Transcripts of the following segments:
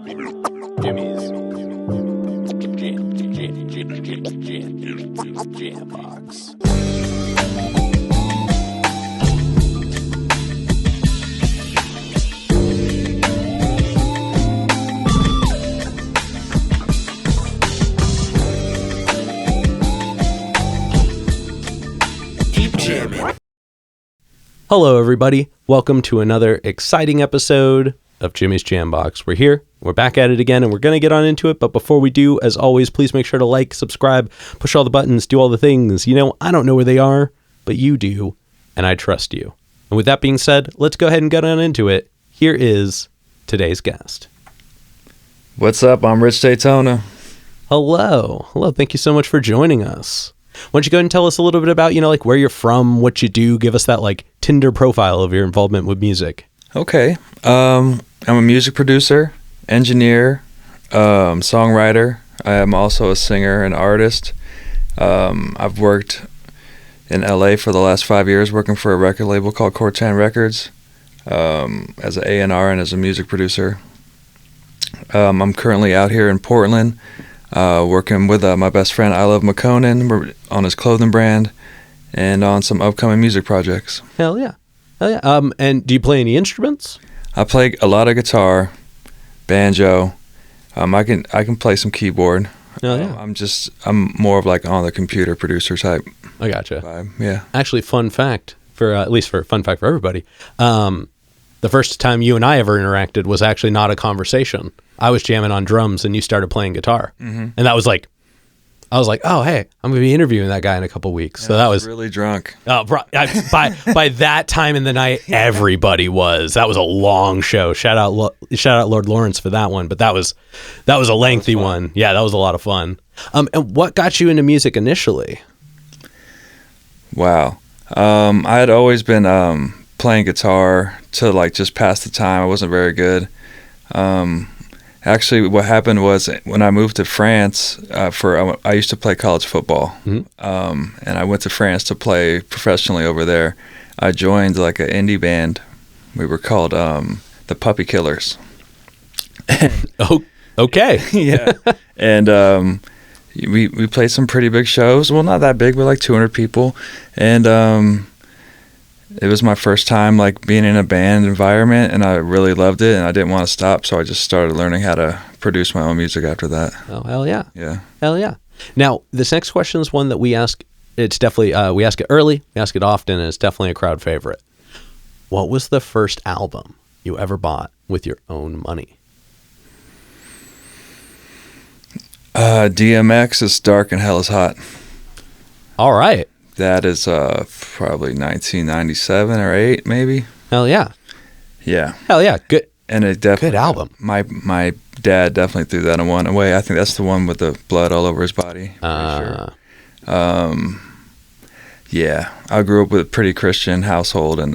Jimmy's Jam Box. Keep jamming. Hello, everybody. Welcome to another exciting episode of Jimmy's Jam Box. We're here. We're back at it again, and we're going to get on into it. But before we do, as always, please make sure to like, subscribe, push all the buttons, do all the things. You know, I don't know where they are, but you do, and I trust you. And with that being said, let's go ahead and get on into it. Here is today's guest. What's up? I'm Rich Daytona. Hello. Hello. Thank you so much for joining us. Why don't you go ahead and tell us a little bit about, like where you're from, what you do, give us that like Tinder profile of your involvement with music. Okay. I'm a music producer, engineer, songwriter. I am also a singer and artist. I've worked in LA for the last 5 years working for a record label called Cortan Records as an A&R and as a music producer. I'm currently out here in Portland working with my best friend I Love McConan on his clothing brand and on some upcoming music projects. Hell yeah. Hell yeah. And do you play any instruments? I play a lot of guitar, banjo. I can play some keyboard. Oh yeah. I'm more of like on the computer producer type. I gotcha. Vibe. Yeah. Actually, fun fact for at least for fun fact for everybody. The first time you and I ever interacted was actually not a conversation. I was jamming on drums and you started playing guitar, and that was like, I was like, oh hey, I'm gonna be interviewing that guy in a couple weeks. So that was really drunk. By that time in the night, everybody was. That was a long show. Shout out Lord Lawrence for that one. But that was a lengthy one. Yeah, that was a lot of fun. And what got you into music initially? Wow. I had always been playing guitar to like just pass the time. I wasn't very good. Actually, what happened was when I moved to France, I used to play college football, and I went to France to play professionally over there. I joined like an indie band. We were called the Puppy Killers. Oh, okay. Yeah, and we played some pretty big shows. Well, not that big, but like 200 people, and it was my first time like being in a band environment, and I really loved it, and I didn't want to stop, so I just started learning how to produce my own music after that. Oh, hell yeah. Yeah. Hell yeah. Now, this next question is one that we ask. It's definitely, we ask it early, we ask it often, and it's definitely a crowd favorite. What was the first album you ever bought with your own money? DMX is Dark and Hell is Hot. All right. That is probably 1997 or 8, maybe. Hell yeah. Yeah. Hell yeah. Good. And it definitely good album. My dad definitely threw that one away. I think that's the one with the blood all over his body. Sure. Yeah. I grew up with a pretty Christian household, and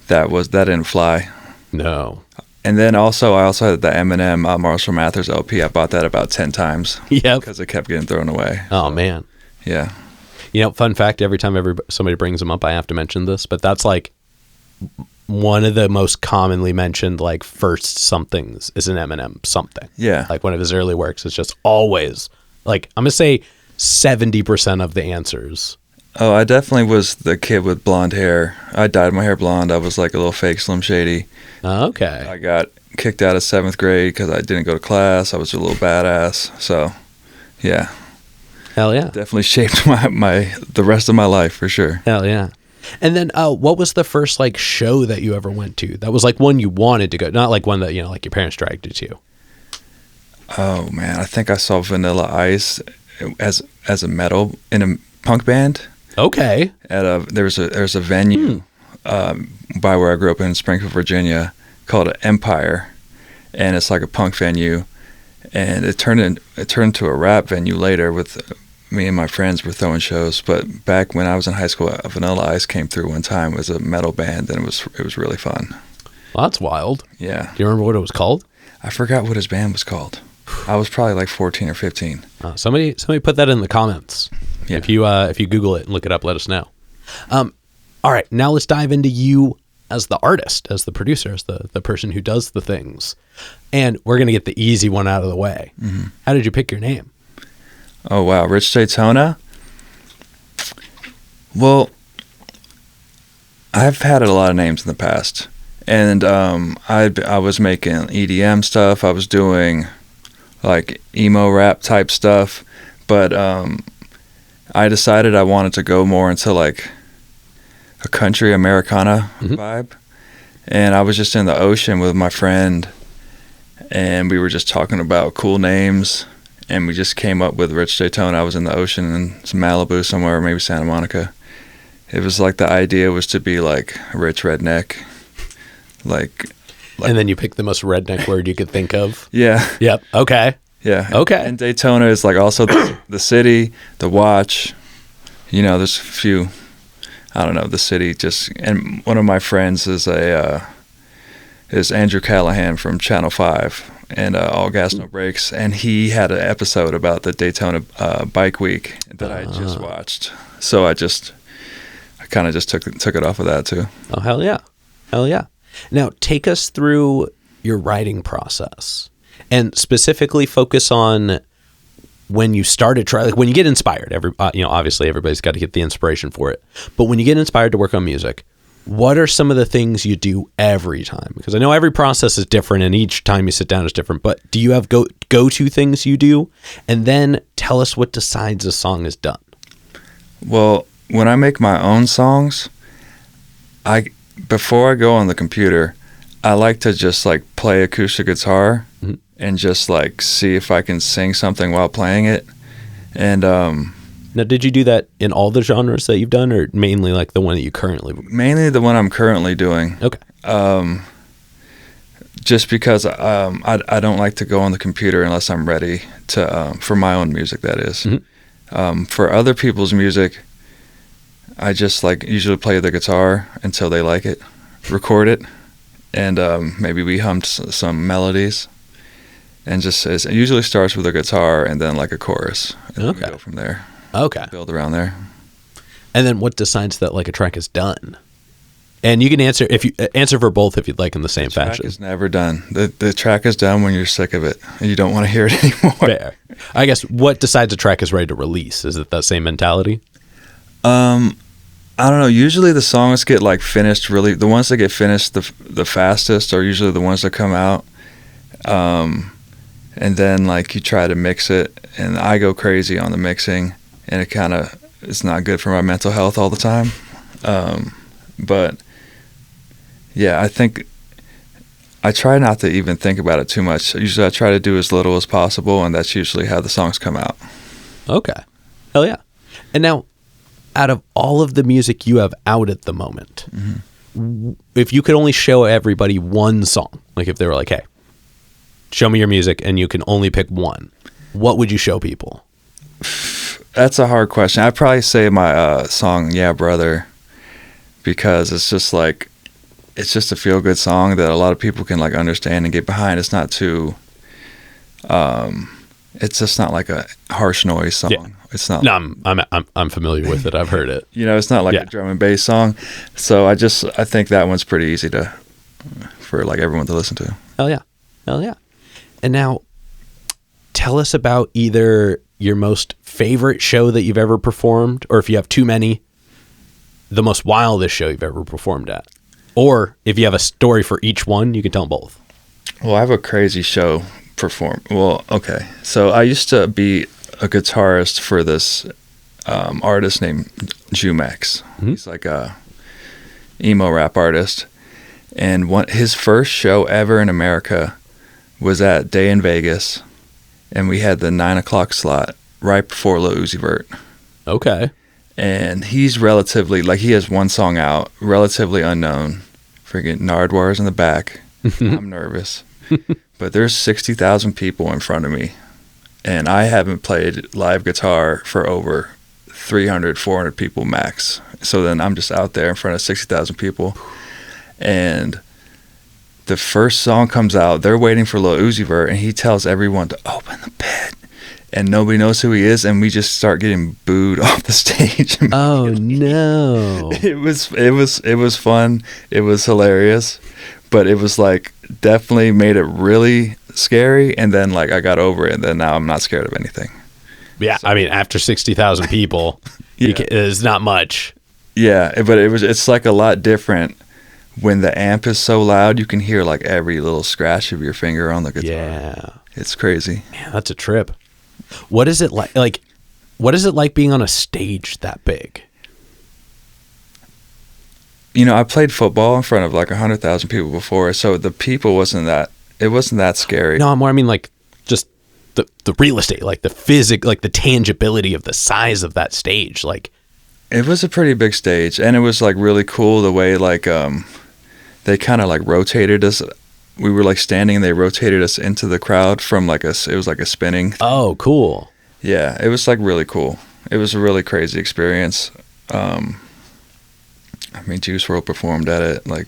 that didn't fly. No. And then I also had the Eminem Marshall Mathers LP. I bought that about 10 times. Yep. Because it kept getting thrown away. Oh, man. Yeah. Fun fact, every time somebody brings them up, I have to mention this, but that's like one of the most commonly mentioned like first somethings is an Eminem something. Yeah. Like one of his early works is just always like, I'm going to say 70% of the answers. Oh, I definitely was the kid with blonde hair. I dyed my hair blonde. I was like a little fake Slim Shady. Okay. I got kicked out of 7th grade because I didn't go to class. I was a little badass. So, yeah. Hell yeah. Definitely shaped the rest of my life for sure. Hell yeah. And then what was the first like show that you ever went to? That was like one you wanted to go, not like one that, like your parents dragged you to. Oh man, I think I saw Vanilla Ice as a metal in a punk band. Okay. There's a venue by where I grew up in Springfield, Virginia called Empire, and it's like a punk venue, and it turned into a rap venue later with me and my friends were throwing shows. But back when I was in high school, Vanilla Ice came through one time as a metal band, and it was really fun. Well, that's wild. Yeah. Do you remember what it was called? I forgot what his band was called. I was probably like 14 or 15. Somebody put that in the comments. Yeah. If you Google it and look it up, let us know. All right, now let's dive into you as the artist, as the producer, as the person who does the things. And we're going to get the easy one out of the way. Mm-hmm. How did you pick your name? Oh, wow. Rich Daytona? Well, I've had a lot of names in the past. And I was making EDM stuff. I was doing like emo rap type stuff. But I decided I wanted to go more into like a country Americana vibe. And I was just in the ocean with my friend, and we were just talking about cool names, and we just came up with Rich Daytona. I was in the ocean in Malibu somewhere, maybe Santa Monica. It was like the idea was to be like a rich redneck. Like and then you picked the most redneck word you could think of. Yeah. Yep. Okay. Yeah. Okay. And Daytona is like also the city, the watch. You know, there's a few, I don't know, the city just, and one of my friends is Andrew Callahan from Channel 5 and All Gas No Brakes, and he had an episode about the Daytona Bike Week that I just watched. So I kind of just took it off of that too. Oh, hell yeah. Hell yeah. Now, take us through your writing process and specifically focus on when you started when you get inspired. Obviously everybody's got to get the inspiration for it. But when you get inspired to work on music, what are some of the things you do every time? Because I know every process is different and each time you sit down is different, but do you have go-to things you do? And then tell us what decides a song is done. Well, when I make my own songs, before I go on the computer, I like to just like play acoustic guitar and just like see if I can sing something while playing it. And now, did you do that in all the genres that you've done, or mainly like the one that you currently? Mainly the one I'm currently doing. Okay. Just because I don't like to go on the computer unless I'm ready to for my own music. That is. For other people's music, I just like usually play the guitar until they like it, record it, and maybe we hummed some melodies, and it usually starts with a guitar and then like a chorus, and then we go from there. Okay. Build around there. And then what decides that like a track is done? And you can answer for both if you'd like in the same fashion. The track is never done. The track is done when you're sick of it and you don't want to hear it anymore. Fair. I guess what decides a track is ready to release? Is it that same mentality? I don't know. Usually the songs get like finished really. The ones that get finished the fastest are usually the ones that come out. And then like you try to mix it, and I go crazy on the mixing, and it's not good for my mental health all the time. But yeah, I think I try not to even think about it too much. Usually I try to do as little as possible, and that's usually how the songs come out. Okay. Hell yeah. And now, out of all of the music you have out at the moment, if you could only show everybody one song, like if they were like, hey, show me your music and you can only pick one, what would you show people? That's a hard question. I'd probably say my song, Yeah Brother, because it's just a feel-good song that a lot of people can like understand and get behind. It's not too, it's just not like a harsh noise song. Yeah. It's not. No, I'm familiar with it. I've heard it. It's not like a drum and bass song. So I think that one's pretty easy for like everyone to listen to. Hell yeah. Hell yeah. And now tell us about either your most favorite show that you've ever performed, or if you have too many, the most wildest show you've ever performed at. Or if you have a story for each one, you can tell them both. Well, I have a crazy show Well, okay. So I used to be a guitarist for this artist named Jumex. He's like a emo rap artist. And his first show ever in America was at Day in Vegas. And we had the 9 o'clock slot right before Lil Uzi Vert. Okay. And he's relatively, like he has one song out, relatively unknown. Freaking Nardwar's in the back. I'm nervous. But there's 60,000 people in front of me. And I haven't played live guitar for over 300, 400 people max. So then I'm just out there in front of 60,000 people. And the first song comes out. They're waiting for Lil Uzi Vert, and he tells everyone to open the pit. and nobody knows who he is, and we just start getting booed off the stage. Oh no. It was fun. It was hilarious, but it was like definitely made it really scary. And then like I got over it, and then now I'm not scared of anything. Yeah, So, I mean, after 60,000 people, Yeah. it's not much. yeah, but it's like a lot different when the amp is so loud. You can hear like every little scratch of your finger on the guitar. Yeah. It's crazy. Man, that's a trip. What is it like? Like, what is it like being on a stage that big? You know, I played football in front of like 100,000 people before, so the people wasn't that scary. No, I mean like just the real estate, like the like the tangibility of the size of that stage. Like, It was a pretty big stage, and it was like really cool the way like they kind of like rotated us. We were like standing, and they rotated us into the crowd from like it was like a spinning. oh, cool. Yeah, it was like really cool. It was a really crazy experience. I mean, Juice WRLD performed at it, like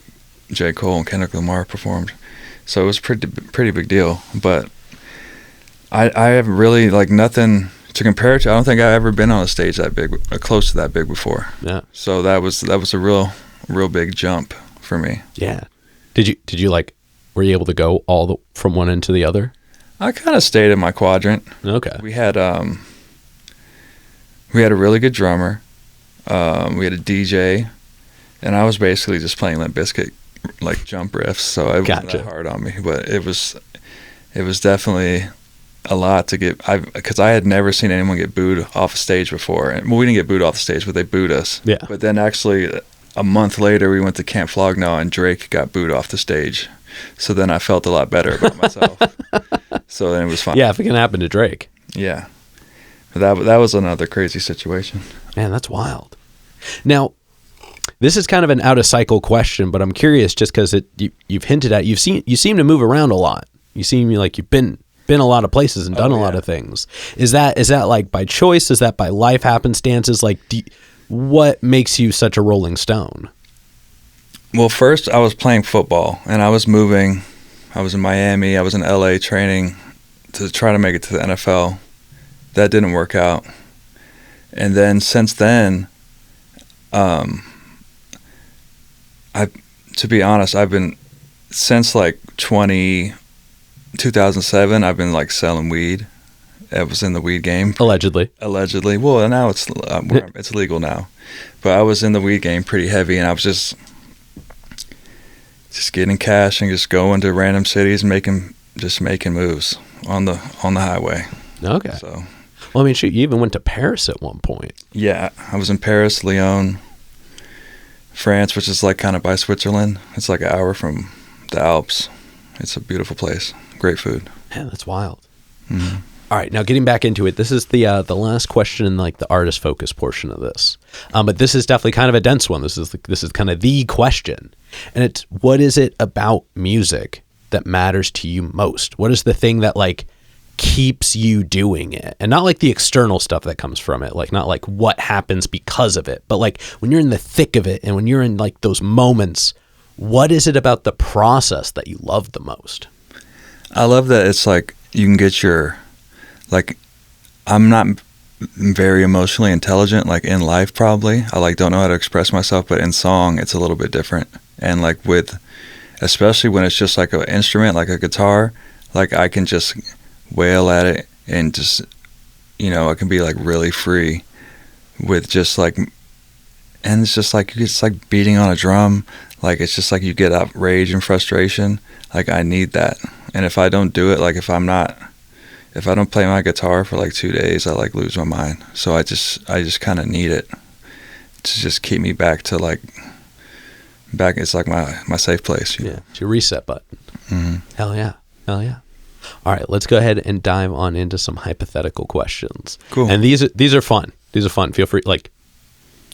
J. Cole and Kendrick Lamar performed, so it was pretty big deal. But I have really like nothing to compare it to. I don't think I've ever been on a stage that big, close to that big before. Yeah. So that was a real big jump for me. Yeah. Did you like, were you able to go from one end to the other? I kind of stayed in my quadrant. Okay. We had a really good drummer. We had a DJ, and I was basically just playing Limp Bizkit like jump riffs. So it wasn't that hard on me, but it was definitely a lot to get. Because I had never seen anyone get booed off a stage before. And well, we didn't get booed off the stage, but they booed us. Yeah. But then actually a month later, we went to Camp Flog Gnaw, and Drake got booed off the stage. So then I felt a lot better about myself. So then it was fine. Yeah, if it can happen to Drake. Yeah. But that was another crazy situation. Man, that's wild. Now, this is kind of an out of cycle question, but I'm curious just because you've hinted at, you seem to move around a lot. You seem like you've been a lot of places and done a lot of things. Is that like by choice? Is that by life happenstances? Like, what makes you such a Rolling Stone? Well, first I was playing football, and I was moving. I was in Miami. I was in LA training to try to make it to the NFL. That didn't work out. And then since then, to be honest, I've been, since like 2007, I've been like selling weed. I was in the weed game. Allegedly. Well, now it's legal now. But I was in the weed game pretty heavy, and I was just getting cash and just going to random cities and making moves on the highway. Okay. So, well, I mean, shoot, you even went to Paris at one point. yeah, I was in Paris, Lyon, France, which is like kind of by Switzerland. It's like an hour from the Alps. It's a beautiful place. Great food. Man, that's wild. Mm-hmm. All right, now getting back into it, this is the last question in like the artist focus portion of this. But this is definitely kind of a dense one. This is kind of the question, and it's, what is it about music that matters to you most? What is the thing that like keeps you doing it, and not like the external stuff that comes from it, like not like what happens because of it, but like when you're in the thick of it and when you're in like those moments, what is it about the process that you love the most? I love that it's like you can get like, I'm not very emotionally intelligent, like in life probably. I like don't know how to express myself, but in song it's a little bit different. And like especially when it's just like an instrument, like a guitar, like I can just wail at it and just, I can be like really free with just like, and it's just like, it's like beating on a drum. Like, it's just like you get out rage and frustration. Like, I need that. And if I don't do it, like if I don't play my guitar for like 2 days, I like lose my mind. So I just kind of need it to just keep me back. It's like my safe place. Yeah, it's your reset button. Mm-hmm. Hell yeah. All right, let's go ahead and dive on into some hypothetical questions. Cool. And these are fun. Feel free, like,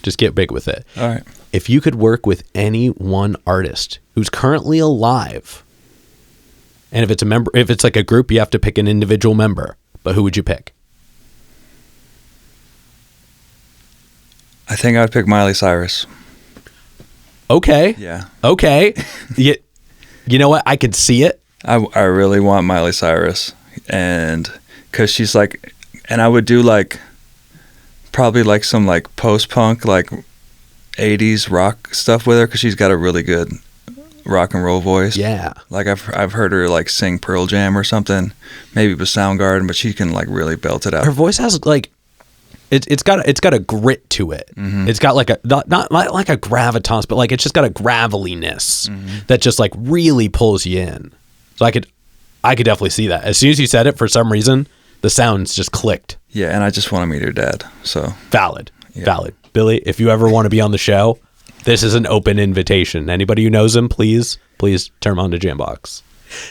just get big with it. All right. If you could work with any one artist who's currently alive, and if it's like a group, you have to pick an individual member, but who would you pick? I think I'd pick Miley Cyrus. Okay. Yeah. Okay. You know what? I could see it. I really want Miley Cyrus, and because she's like, And I would do like probably like some like post-punk like 80s rock stuff with her, because she's got a really good rock and roll voice. Yeah. Like I've heard her like sing Pearl Jam or something, maybe with Soundgarden, but she can like really belt it out. Her voice has like it's got a grit to it. Mm-hmm. It's got like a not like a gravitas, but like it's just got a graveliness that just like really pulls you in. So I could definitely see that. As soon as you said it, for some reason, the sounds just clicked. Yeah, and I just want to meet her dad. So valid. Billy, if you ever want to be on the show, this is an open invitation. Anybody who knows him, please turn him on to Jambox.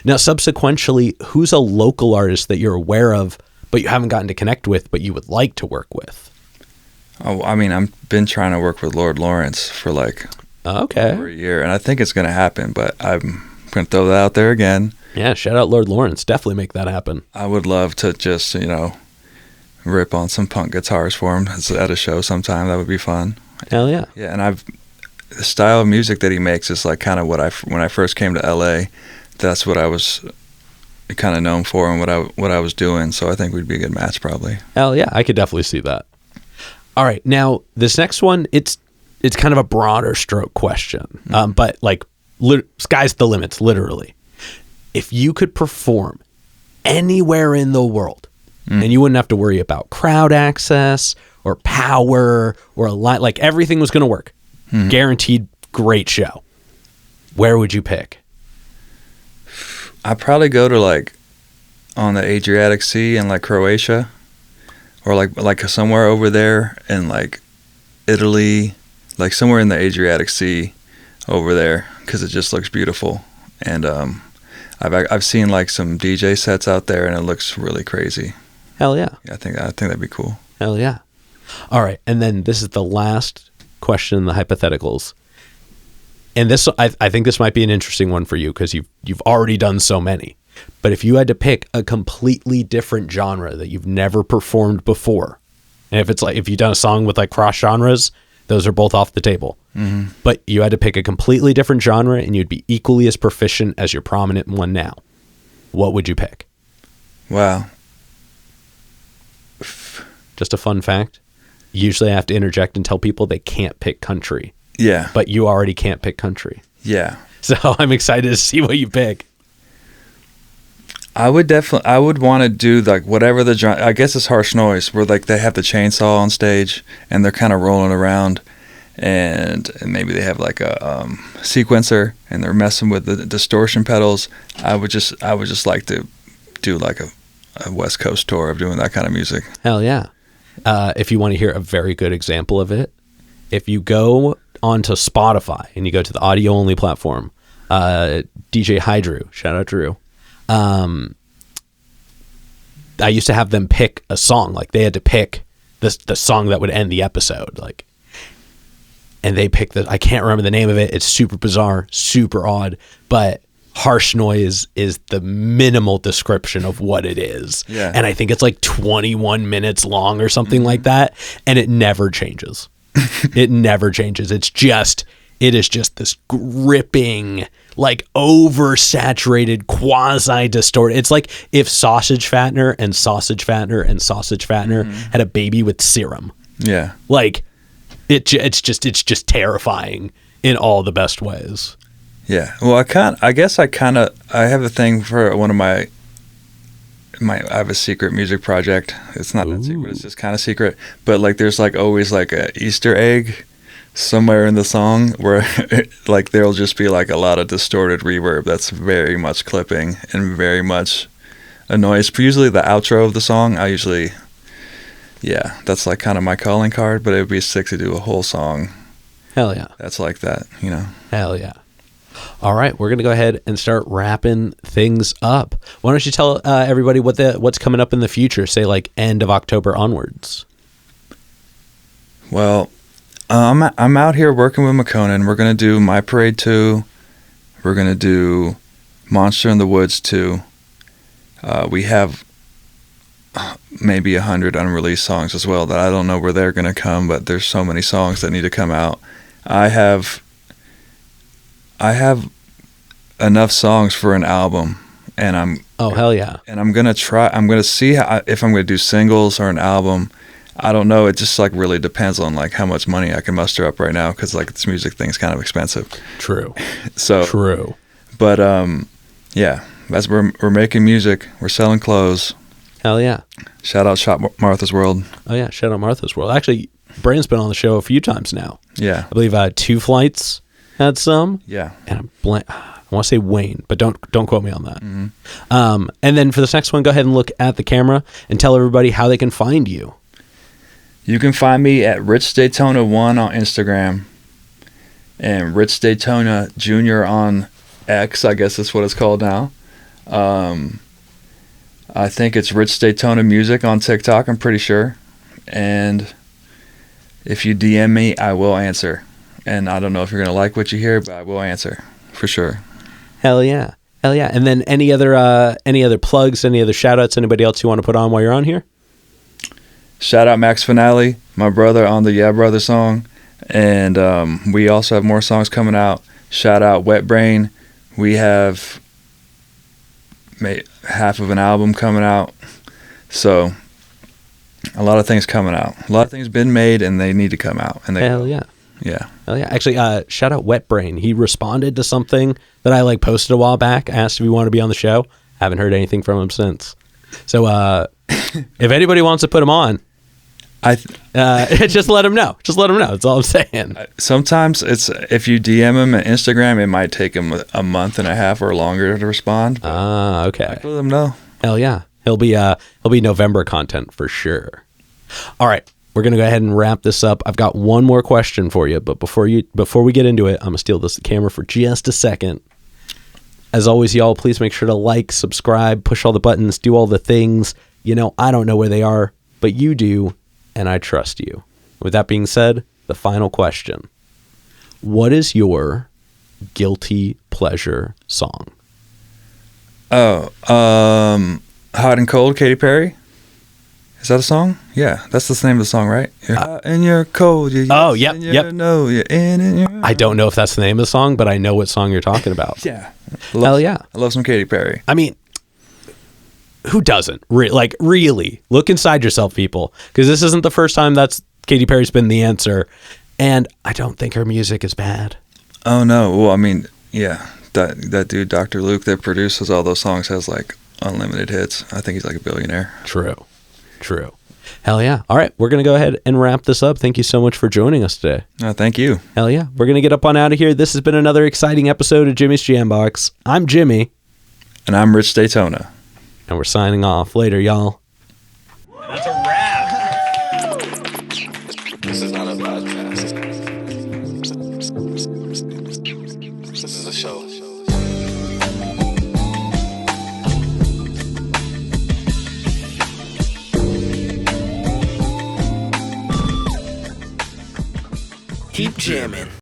Now, subsequently, who's a local artist that you're aware of, but you haven't gotten to connect with, but you would like to work with? Oh, I mean, I've been trying to work with Lord Lawrence for like over a year, and I think it's going to happen, but I'm going to throw that out there again. Yeah, shout out Lord Lawrence. Definitely make that happen. I would love to just, rip on some punk guitars for him at a show sometime. That would be fun. Hell yeah. Yeah, and the style of music that he makes is like kind of when I first came to LA, that's what I was kind of known for and what I was doing. So I think we'd be a good match probably. Hell yeah, I could definitely see that. All right, now this next one, it's kind of a broader stroke question, but like sky's the limits, literally. If you could perform anywhere in the world, and you wouldn't have to worry about crowd access or power or like everything was going to work. Guaranteed great show. Where would you pick? I'd probably go to like on the Adriatic Sea in like Croatia, or like somewhere over there in like Italy, like somewhere in the Adriatic Sea over there, because it just looks beautiful. And I've seen like some DJ sets out there, and it looks really crazy. Hell yeah. I think that'd be cool. Hell yeah. All right, and then this is the last question in the hypotheticals. And this, I think this might be an interesting one for you, because you've already done so many. But if you had to pick a completely different genre that you've never performed before, and if you've done a song with like cross genres, those are both off the table. Mm-hmm. But you had to pick a completely different genre, and you'd be equally as proficient as your prominent one now. What would you pick? Wow. Just a fun fact. Usually I have to interject and tell people they can't pick country. Yeah. But you already can't pick country. Yeah. So I'm excited to see what you pick. I would want to do like whatever the genre, I guess it's harsh noise, where like they have the chainsaw on stage and they're kind of rolling around, and maybe they have like a sequencer and they're messing with the distortion pedals. I would just like to do like a West Coast tour of doing that kind of music. Hell yeah. If you want to hear a very good example of it, if you go onto Spotify and you go to the audio only platform, DJ Hydrew, shout out Drew. I used to have them pick a song. Like they had to pick the song that would end the episode. Like, and they picked I can't remember the name of it. It's super bizarre, super odd, but harsh noise is the minimal description of what it is. Yeah. And I think it's like 21 minutes long or something like that. And it never changes. It never changes. It is just this gripping, like oversaturated, quasi distorted. It's like if Sausage Fattener and Sausage Fattener and Sausage Fattener had a baby with serum. Yeah. Like it's just terrifying in all the best ways. Yeah. Well, I have a thing for one of my I have a secret music project. It's not that secret. It's just kind of secret. But like, there's like always like a Easter egg somewhere in the song where like there'll just be like a lot of distorted reverb that's very much clipping and very much a noise. Usually the outro of the song, that's like kind of my calling card, but it would be sick to do a whole song. Hell yeah. That's like that, Hell yeah. All right, we're going to go ahead and start wrapping things up. Why don't you tell everybody what's coming up in the future, say like end of October onwards? Well, I'm out here working with McConan. We're going to do My Parade 2. We're going to do Monster in the Woods 2. We have maybe 100 unreleased songs as well that I don't know where they're going to come, but there's so many songs that need to come out. I have enough songs for an album, and hell yeah. And I'm gonna see if I'm gonna do singles or an album. I don't know. It just like really depends on like how much money I can muster up right now, because like this music thing's kind of expensive. True. So true. But yeah, that's we're making music. We're selling clothes. Hell yeah. Shout out Shop Martha's World. Oh yeah, shout out Martha's World. Actually, Brand's been on the show a few times now. Yeah, I believe 2 Flights had some. Yeah, and I want to say Wayne, but don't quote me on that. Mm-hmm. And then for this next one, go ahead and look at the camera and tell everybody how they can find you. You can find me at Rich Daytona 1 on Instagram, and Rich Daytona Jr. on X, I guess that's what it's called now. I think it's Rich Daytona Music on TikTok, I'm pretty sure. And if you DM me, I will answer. And I don't know if you're going to like what you hear, but I will answer for sure. Hell yeah. Hell yeah. And then any other plugs, any other shout outs, anybody else you want to put on while you're on here? Shout out Max Finale, my brother, on the Yeah Brother song. And we also have more songs coming out. Shout out Wet Brain. We have half of an album coming out. So a lot of things coming out. A lot of things been made and they need to come out. And hell yeah. Yeah. Hell yeah. Actually, shout out Wet Brain. He responded to something that I like posted a while back. I asked if he wanted to be on the show. Haven't heard anything from him since. So if anybody wants to put him on, just let him know. Just let him know. That's all I'm saying. Sometimes it's, if you DM him on Instagram, it might take him a month and a half or longer to respond. Okay. Let him know. Hell yeah. He'll be November content for sure. All right. We're going to go ahead and wrap this up. I've got one more question for you, but before we get into it, I'm going to steal the camera for just a second. As always, y'all, please make sure to like, subscribe, push all the buttons, do all the things. You know, I don't know where they are, but you do, and I trust you. With that being said, the final question. What is your guilty pleasure song? Oh, Hot and Cold, Katy Perry. Is that a song? Yeah, that's the name of the song, right? You're hot and you're cold. You're yep. No, you're in and you're out. I don't know if that's the name of the song, but I know what song you're talking about. Yeah. Hell yeah. I love some Katy Perry. I mean, who doesn't? Really, look inside yourself, people, because this isn't the first time that's Katy Perry's been the answer, and I don't think her music is bad. Oh, no. Well, I mean, yeah, that dude, Dr. Luke, that produces all those songs, has like unlimited hits. I think he's like a billionaire. True. Hell yeah. All right, we're going to go ahead and wrap this up. Thank you so much for joining us today. Thank you. Hell yeah. We're going to get up on out of here. This has been another exciting episode of Jimmy's Jambox. I'm Jimmy. And I'm Rich Daytona. And we're signing off. Later, y'all. That's a wrap. This is not a podcast. This is a show. Keep jamming.